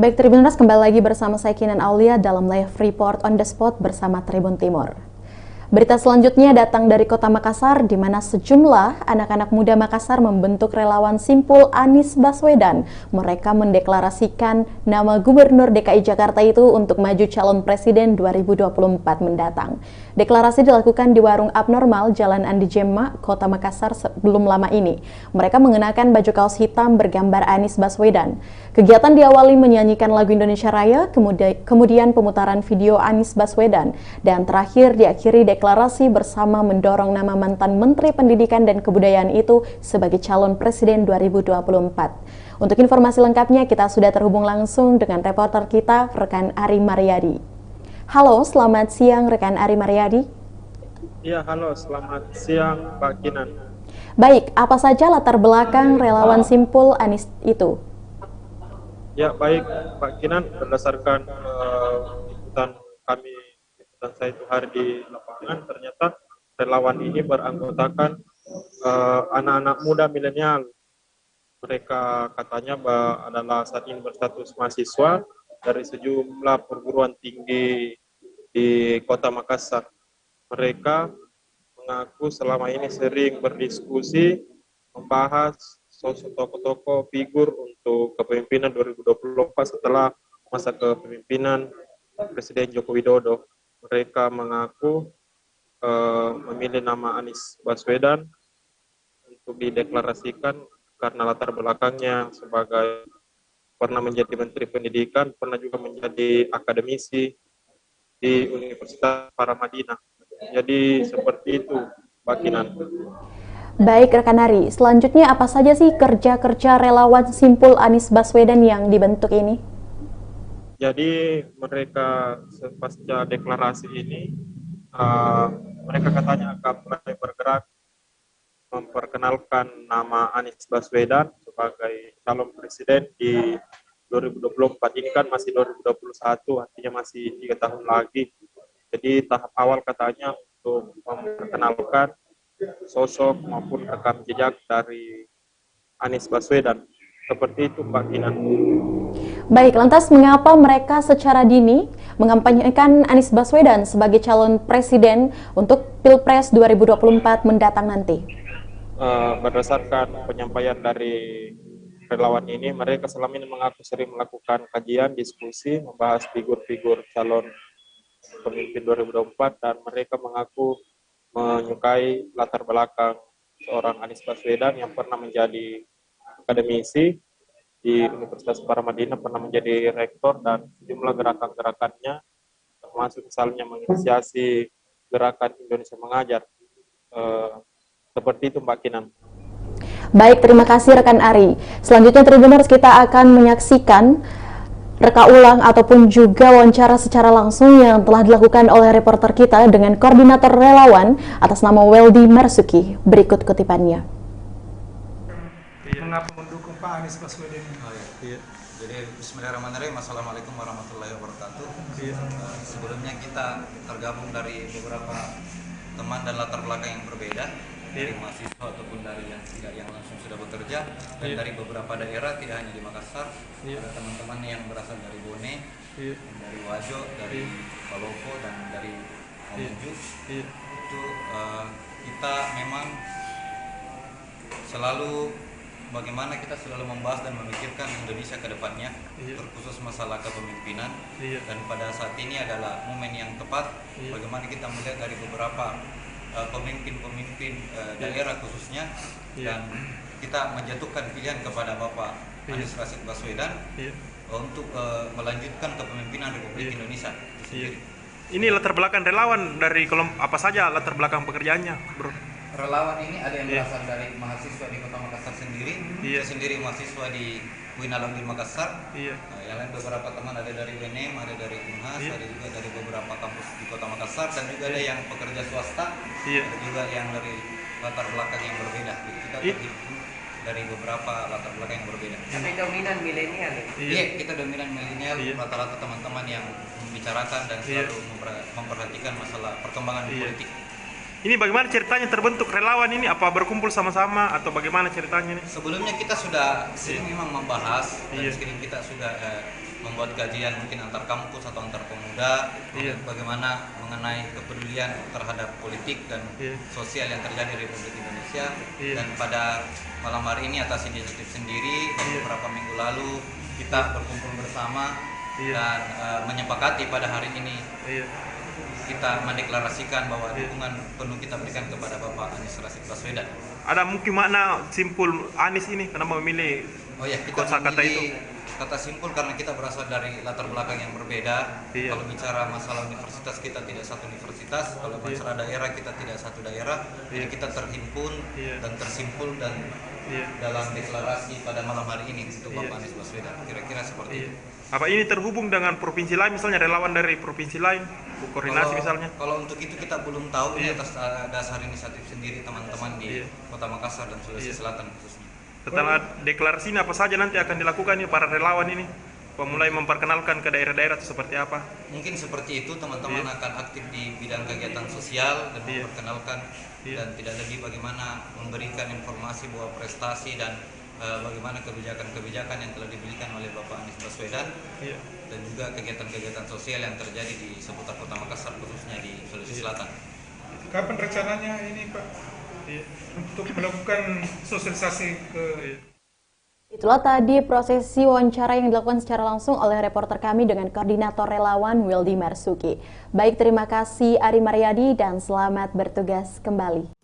Baik Tribuners, kembali lagi bersama saya Kinan Aulia dalam live report on the spot bersama Tribun Timur. Berita selanjutnya datang dari Kota Makassar, di mana sejumlah anak-anak muda Makassar membentuk relawan simpul Anies Baswedan. Mereka mendeklarasikan nama Gubernur DKI Jakarta itu untuk maju calon Presiden 2024 mendatang. Deklarasi dilakukan di warung abnormal Jalan Andi Jema, Kota Makassar sebelum lama ini. Mereka mengenakan baju kaos hitam bergambar Anies Baswedan. Kegiatan diawali menyanyikan lagu Indonesia Raya, kemudian pemutaran video Anies Baswedan, dan terakhir diakhiri deklarasi bersama mendorong nama mantan Menteri Pendidikan dan Kebudayaan itu sebagai calon Presiden 2024. Untuk informasi lengkapnya, kita sudah terhubung langsung dengan reporter kita, rekan Ari Mariadi. Halo, selamat siang rekan Ari Mariadi. Iya, halo, selamat siang Pak Kinan. Baik, apa saja latar belakang relawan simpul Anies itu? Ya, baik Pak Kinan, berdasarkan liputan saya itu hari di lapangan, ternyata relawan ini beranggotakan anak-anak muda milenial. Mereka katanya adalah saat ini berstatus mahasiswa dari sejumlah perguruan tinggi di Kota Makassar. Mereka mengaku selama ini sering berdiskusi, membahas sosok tokoh-tokoh figur untuk kepemimpinan 2024 setelah masa kepemimpinan Presiden Joko Widodo. Mereka mengaku memilih nama Anies Baswedan untuk dideklarasikan karena latar belakangnya sebagai pernah menjadi Menteri Pendidikan, pernah juga menjadi akademisi di Universitas Paramadina. Jadi seperti itu, Mbak Kinan. Baik rekan Ari, selanjutnya apa saja sih kerja-kerja relawan simpul Anies Baswedan yang dibentuk ini? Jadi mereka pasca deklarasi ini, mereka katanya akan mulai bergerak memperkenalkan nama Anies Baswedan sebagai calon presiden di 2024. Ini kan masih 2021, artinya masih 3 tahun lagi. Jadi tahap awal katanya untuk memperkenalkan sosok maupun rekam jejak dari Anies Baswedan. Seperti itu Mbak Kinan. Baik, lantas mengapa mereka secara dini mengampanyekan Anies Baswedan sebagai calon presiden untuk Pilpres 2024 mendatang nanti? Berdasarkan penyampaian dari relawan ini, mereka selama ini mengaku sering melakukan kajian, diskusi, membahas figur-figur calon pemimpin 2024, dan mereka mengaku menyukai latar belakang seorang Anies Baswedan yang pernah menjadi akademisi di Universitas Paramadina, pernah menjadi rektor, dan sejumlah gerakan-gerakannya termasuk misalnya menginisiasi gerakan Indonesia Mengajar. Seperti itu Mbak Kinan. Baik, terima kasih rekan Ari. Selanjutnya Tribuners, kita akan menyaksikan reka ulang ataupun juga wawancara secara langsung yang telah dilakukan oleh reporter kita dengan koordinator relawan atas nama Weldy Marsuki. Berikut kutipannya. Mengapa mendukung Pak Anies Baswedan? Iya. Jadi Bismillahirrahmanirrahim. Assalamualaikum warahmatullahi wabarakatuh. Sebelumnya kita tergabung dari beberapa teman dan latar belakang yang berbeda, dari mahasiswa ataupun dari yang langsung sudah bekerja, dan dari beberapa daerah, tidak hanya di Makassar. Ada teman-teman yang berasal dari Bone, dari Wajo, dari Palopo, dan dari Mamuju. Itu kita memang selalu bagaimana kita selalu membahas dan memikirkan Indonesia ke depannya, terkhusus masalah kepemimpinan. Dan pada saat ini adalah momen yang tepat bagaimana kita melihat dari beberapa pemimpin-pemimpin daerah khususnya, dan kita menjatuhkan pilihan kepada Bapak Anies Rashid Baswedan untuk melanjutkan kepemimpinan Republik Indonesia. Ini latar belakang relawan dari apa saja latar belakang pekerjaannya, Bro? Relawan ini ada yang berasal dari mahasiswa di Kota Makassar sendiri, saya sendiri mahasiswa di Winalang di Makassar. Yang lain beberapa teman ada dari UNM, ada dari Unhas, ada juga dari beberapa kampus di Kota Makassar, dan juga ada yang pekerja swasta, ada juga yang dari latar belakang yang berbeda. Jadi kita terhimpun dari beberapa latar belakang yang berbeda. Tapi dominan milenial. Iya, kita dominan milenial, rata-rata teman-teman yang membicarakan dan selalu memperhatikan masalah perkembangan politik. Ini bagaimana ceritanya terbentuk relawan ini? Apa berkumpul sama-sama atau bagaimana ceritanya nih? Sebelumnya kita sudah sering memang membahas dan sering kita sudah membuat kajian mungkin antar kampus atau antar pemuda, Iya. bagaimana mengenai kepedulian terhadap politik dan Iya. sosial yang terjadi di Republik Indonesia. Iya. Dan pada malam hari ini atas inisiatif sendiri dan Iya. beberapa minggu lalu kita berkumpul bersama Iya. dan menyepakati pada hari ini Iya. kita mendeklarasikan bahwa Iya. dukungan penuh kita berikan kepada Bapak Anies Rashid Baswedan. Ada mungkin makna simpul Anies ini kenapa memilih Oh ya, kita kosakata memilih itu? kata simpul karena kita berasal dari latar belakang yang berbeda. Iya. Kalau bicara masalah universitas, kita tidak satu universitas. Kalau bicara daerah, kita tidak satu daerah. Jadi Iya. kita terhimpun Iya. dan tersimpul dan Iya. dalam deklarasi pada malam hari ini untuk Iya. Bapak Anies Baswedan. Kira-kira seperti Iya. itu. Apa ini terhubung dengan provinsi lain, misalnya relawan dari provinsi lain, koordinasi misalnya? Kalau untuk itu kita belum tahu, ini Iya. atas dasar inisiatif sendiri teman-teman di Iya. Kota Makassar dan Sulawesi Iya. Selatan khususnya. Setelah deklarasi ini apa saja nanti akan dilakukan nih para relawan ini? Mulai memperkenalkan ke daerah-daerah atau seperti apa? Mungkin seperti itu, teman-teman Iya. akan aktif di bidang kegiatan sosial dan Iya. memperkenalkan Iya. dan tidak lagi bagaimana memberikan informasi bahwa prestasi dan bagaimana kebijakan-kebijakan yang telah diberikan oleh Bapak Anies Baswedan Iya. dan juga kegiatan-kegiatan sosial yang terjadi di seputar Kota Makassar khususnya di Sulawesi Iya. Selatan. Kapan rencananya ini Pak Iya. untuk melakukan sosialisasi ke Iya. Itulah tadi prosesi wawancara yang dilakukan secara langsung oleh reporter kami dengan koordinator relawan Wildy Marsuki. Baik, terima kasih Ari Mariadi dan selamat bertugas kembali.